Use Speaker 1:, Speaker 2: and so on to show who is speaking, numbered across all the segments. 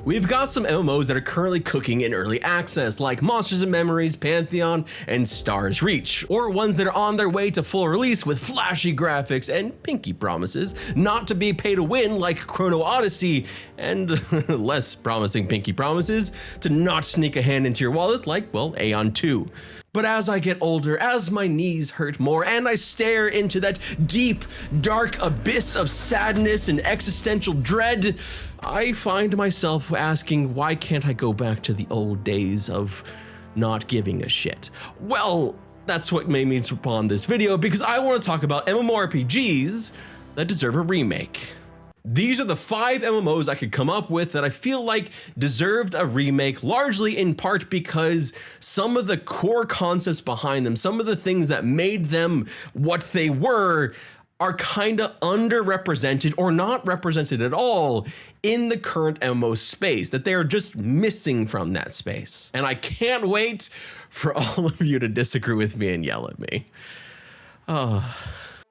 Speaker 1: We've got some MMOs that are currently cooking in early access, like Monsters and Memories, Pantheon, and Stars Reach, or ones that are on their way to full release with flashy graphics and pinky promises not to be pay to win like Chrono Odyssey, and less promising pinky promises to not sneak a hand into your wallet like, well, Aeon 2. But as I get older, as my knees hurt more, and I stare into that deep, dark abyss of sadness and existential dread, I find myself asking, why can't I go back to the old days of not giving a shit? Well, that's what made me spawn this video, because I want to talk about MMORPGs that deserve a remake. These are the 5 MMOs I could come up with that I feel like deserved a remake, largely in part because some of the core concepts behind them, some of the things that made them what they were, are kind of underrepresented or not represented at all in the current MMO space, that they are just missing from that space. And I can't wait for all of you to disagree with me and yell at me.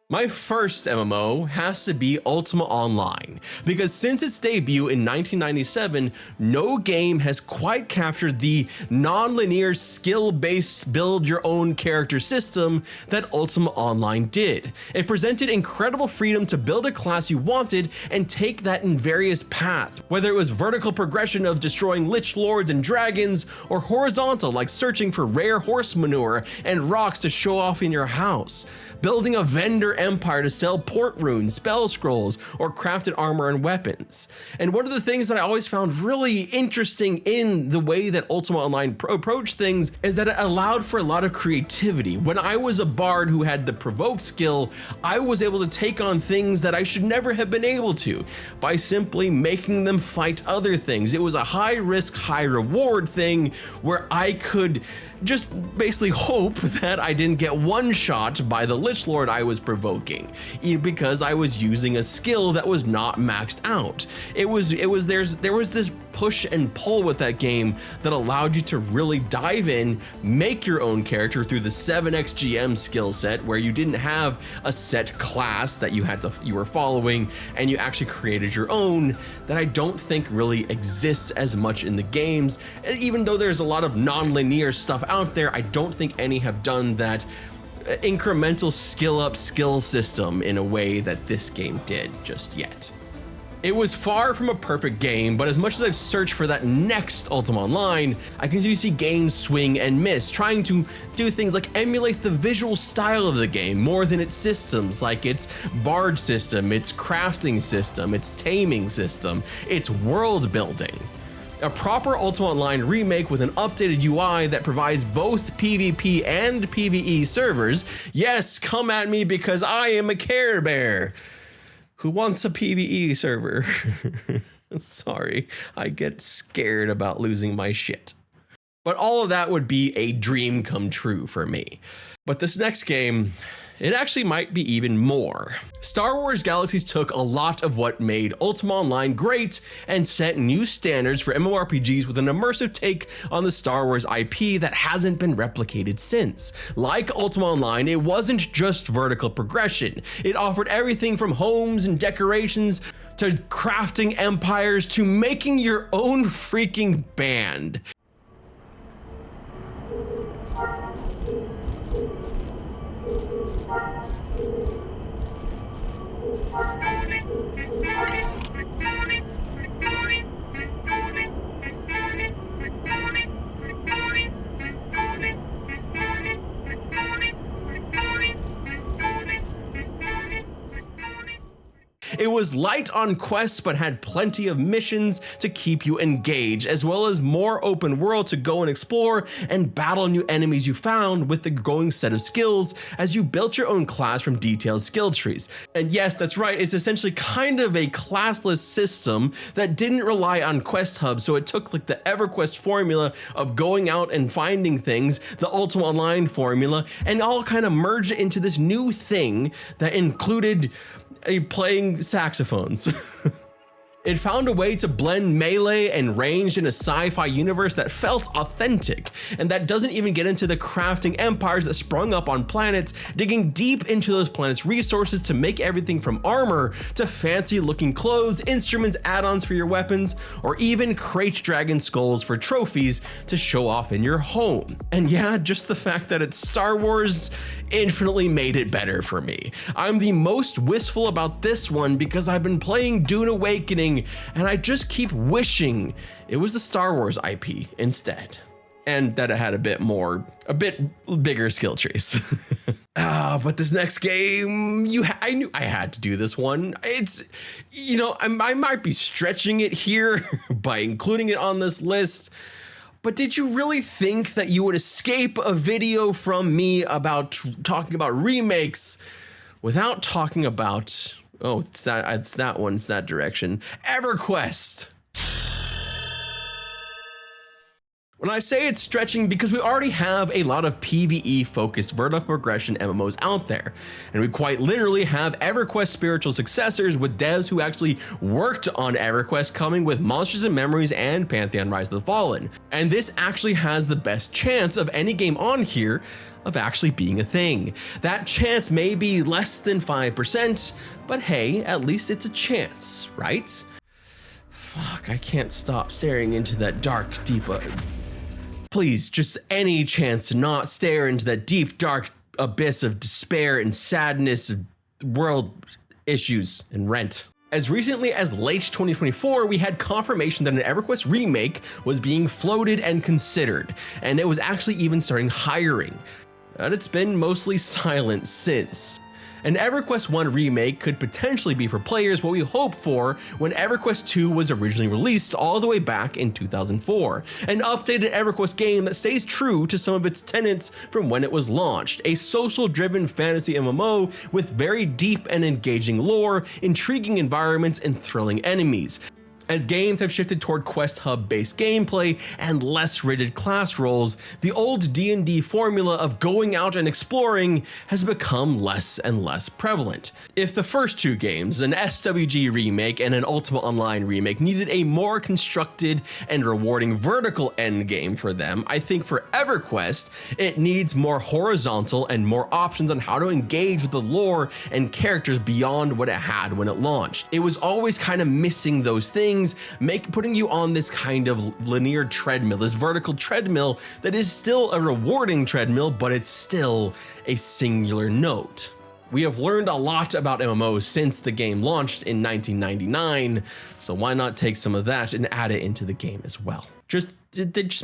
Speaker 1: My first MMO has to be Ultima Online, because since its debut in 1997, no game has quite captured the non-linear skill-based build your own character system that Ultima Online did. It presented incredible freedom to build a class you wanted and take that in various paths, whether it was vertical progression of destroying lich lords and dragons, or horizontal like searching for rare horse manure and rocks to show off in your house, building a vendor empire to sell port runes, spell scrolls, or crafted armor and weapons. And one of the things that I always found really interesting in the way that Ultima Online approached things is that it allowed for a lot of creativity. When I was a bard who had the provoke skill, I was able to take on things that I should never have been able to by simply making them fight other things. It was a high risk, high reward thing where I could just basically hope that I didn't get one shot by the Lich Lord I was provoking, because I was using a skill that was not maxed out. There was this push and pull with that game that allowed you to really dive in, make your own character through the 7x GM skill set, where you didn't have a set class that you were following, and you actually created your own, that I don't think really exists as much in the games. Even though there's a lot of non-linear stuff out there, I don't think any have done that incremental skill up skill system in a way that this game did just yet. It was far from a perfect game, but as much as I've searched for that next Ultima Online, I continue to see games swing and miss, trying to do things like emulate the visual style of the game more than its systems, like its bard system, its crafting system, its taming system, its world building. A proper Ultima Online remake with an updated UI that provides both PvP and PvE servers. Yes, come at me because I am a Care Bear who wants a PvE server. Sorry, I get scared about losing my shit. But all of that would be a dream come true for me. But this next game, it actually might be even more. Star Wars Galaxies took a lot of what made Ultima Online great and set new standards for MMORPGs with an immersive take on the Star Wars IP that hasn't been replicated since. Like Ultima Online, it wasn't just vertical progression. It offered everything from homes and decorations to crafting empires to making your own freaking band. It was light on quests, but had plenty of missions to keep you engaged, as well as more open world to go and explore and battle new enemies you found with the growing set of skills as you built your own class from detailed skill trees. And yes, that's right, it's essentially kind of a classless system that didn't rely on quest hubs, so it took like the Everquest formula of going out and finding things, the Ultima Online formula, and all kind of merged it into this new thing that included playing saxophones. It found a way to blend melee and ranged in a sci-fi universe that felt authentic, and that doesn't even get into the crafting empires that sprung up on planets, digging deep into those planets' resources to make everything from armor to fancy looking clothes, instruments, add-ons for your weapons, or even crate dragon skulls for trophies to show off in your home. And yeah, just the fact that it's Star Wars infinitely made it better for me. I'm the most wistful about this one because I've been playing Dune Awakening and I just keep wishing it was the Star Wars IP instead. And that it had a bit bigger skill trees. But this next game, I knew I had to do this one. It's, I might be stretching it here by including it on this list. But did you really think that you would escape a video from me about talking about remakes without talking about, it's that one, it's that direction, Everquest? When I say it's stretching, because we already have a lot of PvE focused vertical progression MMOs out there, and we quite literally have Everquest spiritual successors with devs who actually worked on Everquest coming with Monsters and Memories and Pantheon Rise of the Fallen. And this actually has the best chance of any game on here of actually being a thing. That chance may be less than 5%, but hey, at least it's a chance, right? Fuck, I can't stop staring into that dark, deep... Please, just any chance to not stare into that deep, dark abyss of despair and sadness, world issues, and rent. As recently as late 2024, we had confirmation that an Everquest remake was being floated and considered, and it was actually even starting hiring. But it's been mostly silent since. An Everquest 1 remake could potentially be for players what we hoped for when Everquest 2 was originally released all the way back in 2004. An updated Everquest game that stays true to some of its tenets from when it was launched. A social-driven fantasy MMO with very deep and engaging lore, intriguing environments, and thrilling enemies. As games have shifted toward quest hub-based gameplay and less rigid class roles, the old D&D formula of going out and exploring has become less and less prevalent. If the first two games, an SWG remake and an Ultima Online remake, needed a more constructed and rewarding vertical endgame for them, I think for EverQuest, it needs more horizontal and more options on how to engage with the lore and characters beyond what it had when it launched. It was always kind of missing those things, putting you on this kind of linear treadmill, this vertical treadmill that is still a rewarding treadmill, but it's still a singular note. We have learned a lot about MMOs since the game launched in 1999, so why not take some of that and add it into the game as well? Just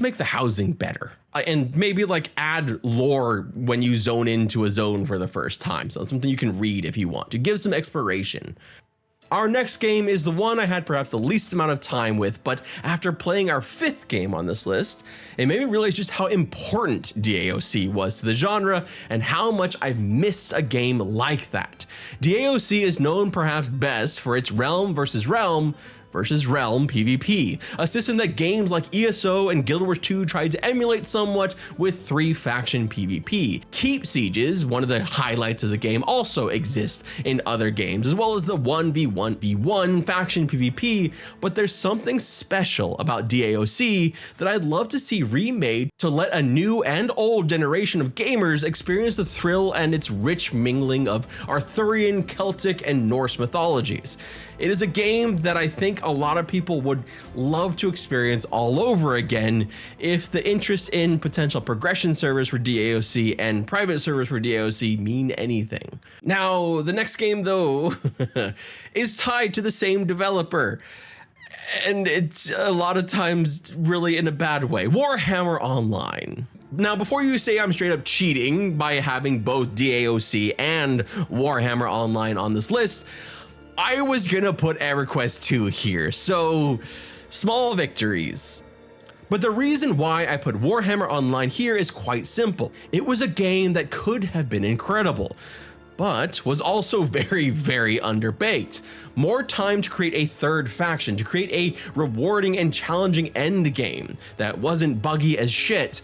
Speaker 1: make the housing better. And maybe add lore when you zone into a zone for the first time. So it's something you can read if you want to. Give some exploration. Our next game is the one I had perhaps the least amount of time with, but after playing our fifth game on this list, it made me realize just how important DAOC was to the genre and how much I've missed a game like that. DAOC is known perhaps best for its realm versus realm PvP, a system that games like ESO and Guild Wars 2 tried to emulate somewhat with 3-faction PvP. Keep Sieges, one of the highlights of the game, also exists in other games, as well as the 1v1v1 faction PvP, but there's something special about DAOC that I'd love to see remade to let a new and old generation of gamers experience the thrill and its rich mingling of Arthurian, Celtic, and Norse mythologies. It is a game that I think a lot of people would love to experience all over again if the interest in potential progression servers for DAOC and private servers for DAOC mean anything. Now, the next game though is tied to the same developer, and it's a lot of times really in a bad way. Warhammer Online. Now, before you say I'm straight up cheating by having both DAOC and Warhammer Online on this list, I was gonna put Everquest 2 here, so small victories. But the reason why I put Warhammer Online here is quite simple. It was a game that could have been incredible, but was also very, very underbaked. More time to create a third faction, to create a rewarding and challenging end game that wasn't buggy as shit,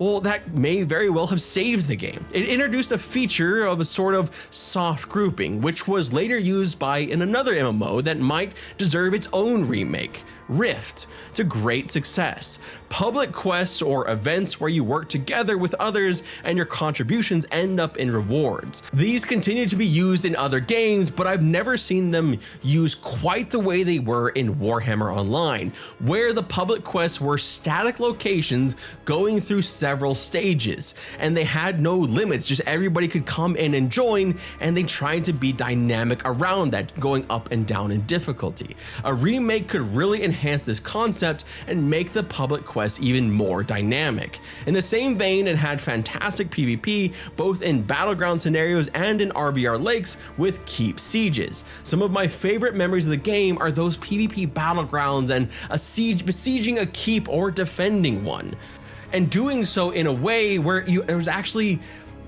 Speaker 1: well, that may very well have saved the game. It introduced a feature of a sort of soft grouping, which was later used in another MMO that might deserve its own remake, Rift, to great success. Public quests or events where you work together with others and your contributions end up in rewards. These continue to be used in other games, but I've never seen them used quite the way they were in Warhammer Online, where the public quests were static locations going through several stages, and they had no limits, just everybody could come in and join, and they tried to be dynamic around that, going up and down in difficulty. A remake could really enhance this concept and make the public quests even more dynamic. In the same vein, it had fantastic PvP, both in battleground scenarios and in RVR lakes with keep sieges. Some of my favorite memories of the game are those PvP battlegrounds and a siege, besieging a keep or defending one, and doing so in a way where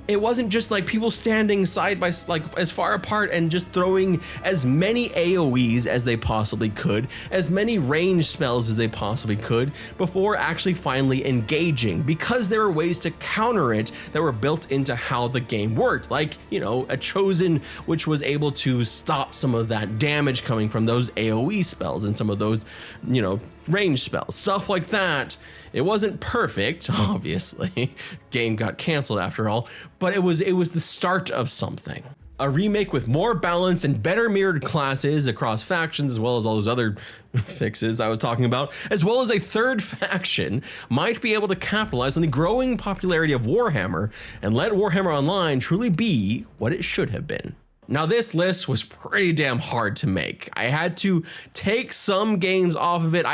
Speaker 1: it wasn't just like people standing side by as far apart and just throwing as many AoEs as they possibly could, as many range spells as they possibly could before actually finally engaging, because there were ways to counter it that were built into how the game worked, like, you know, a chosen which was able to stop some of that damage coming from those AoE spells and some of those, you know, range spells, stuff like that. It wasn't perfect, obviously. Game got canceled after all, but it was the start of something. A remake with more balance and better mirrored classes across factions, as well as all those other fixes I was talking about, as well as a third faction, might be able to capitalize on the growing popularity of Warhammer and let Warhammer Online truly be what it should have been. Now, this list was pretty damn hard to make. I had to take some games off of it.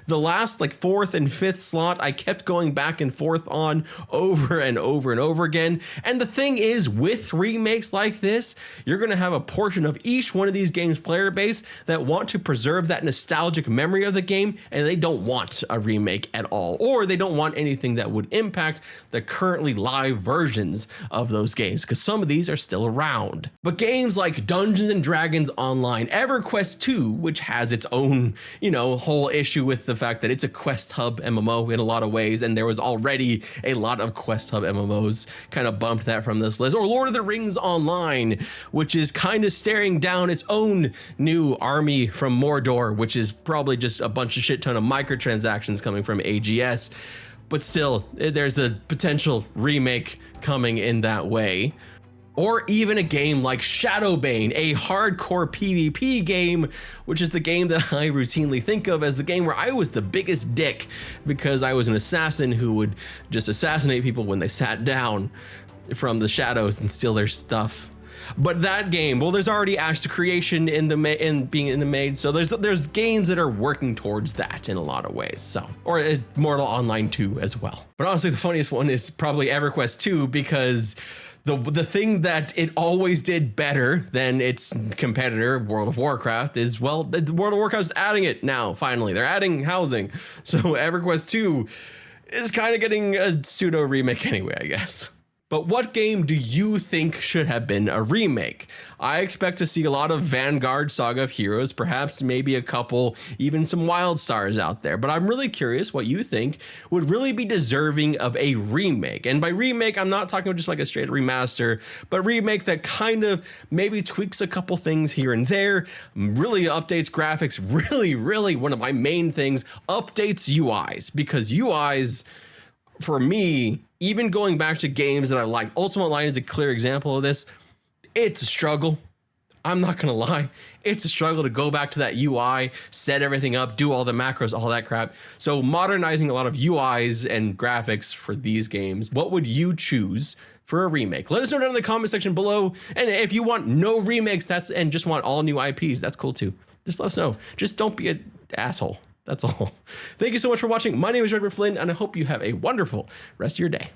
Speaker 1: The last like 4th and 5th slot, I kept going back and forth on over and over and over again. And the thing is, with remakes like this, you're going to have a portion of each one of these games' player base that want to preserve that nostalgic memory of the game, and they don't want a remake at all, or they don't want anything that would impact the currently live versions of those games, because some of these are still around. But games like Dungeons and Dragons Online, Everquest 2, which has its own, you know, whole issue with the fact that it's a quest hub MMO in a lot of ways, and there was already a lot of quest hub MMOs, kind of bumped that from this list. Or Lord of the Rings Online, which is kind of staring down its own new army from Mordor, which is probably just a bunch of shit ton of microtransactions coming from AGS. But still, there's a potential remake coming in that way. Or even a game like Shadowbane, a hardcore PvP game, which is the game that I routinely think of as the game where I was the biggest dick because I was an assassin who would just assassinate people when they sat down from the shadows and steal their stuff. But that game, well, there's already Ash the Creation being in the maid, so there's games that are working towards that in a lot of ways. So, or Mortal Online 2 as well. But honestly, the funniest one is probably Everquest 2, because the thing that it always did better than its competitor, World of Warcraft, is, well, World of Warcraft is adding it now, finally. They're adding housing. So Everquest 2 is kind of getting a pseudo remake anyway, I guess. But what game do you think should have been a remake? I expect to see a lot of Vanguard Saga of Heroes, perhaps maybe a couple, even some Wildstars out there. But I'm really curious what you think would really be deserving of a remake. And by remake, I'm not talking about just like a straight remaster, but remake that kind of maybe tweaks a couple things here and there, really updates graphics, really one of my main things, updates UIs, because UIs, for me, even going back to games that I like, Ultima Online is a clear example of this. It's a struggle. I'm not gonna lie. It's a struggle to go back to that UI, set everything up, do all the macros, all that crap. So modernizing a lot of UIs and graphics for these games, what would you choose for a remake? Let us know down in the comment section below. And if you want no remakes, and just want all new IPs, that's cool too. Just let us know. Just don't be an asshole. That's all. Thank you so much for watching. My name is Edward Flynn, and I hope you have a wonderful rest of your day.